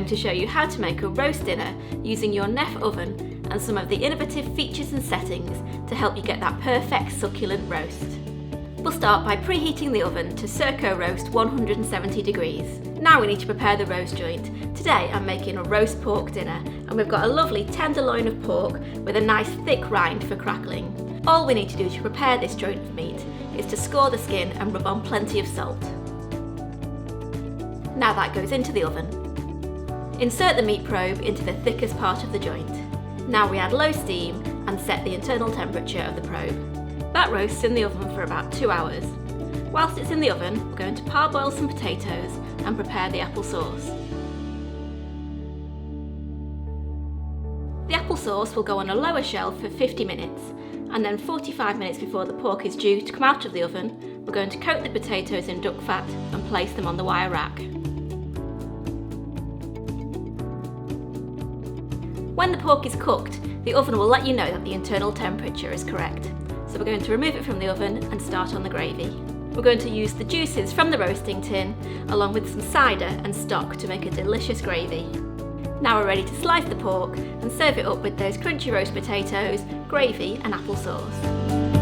going to show you how to make a roast dinner using your NEFF oven and some of the innovative features and settings to help you get that perfect succulent roast. We'll start by preheating the oven to Circo Roast 170 degrees. Now we need to prepare the roast joint. Today I'm making a roast pork dinner and we've got a lovely tenderloin of pork with a nice thick rind for crackling. All we need to do to prepare this joint of meat is to score the skin and rub on plenty of salt. Now that goes into the oven. Insert the meat probe into the thickest part of the joint. Now we add low steam and set the internal temperature of the probe. That roasts in the oven for about 2 hours. Whilst it's in the oven, we're going to parboil some potatoes and prepare the apple sauce. The apple sauce will go on a lower shelf for 50 minutes, and then 45 minutes before the pork is due to come out of the oven, we're going to coat the potatoes in duck fat and place them on the wire rack. When the pork is cooked, the oven will let you know that the internal temperature is correct. So we're going to remove it from the oven and start on the gravy. We're going to use the juices from the roasting tin along with some cider and stock to make a delicious gravy. Now we're ready to slice the pork and serve it up with those crunchy roast potatoes, gravy and apple sauce.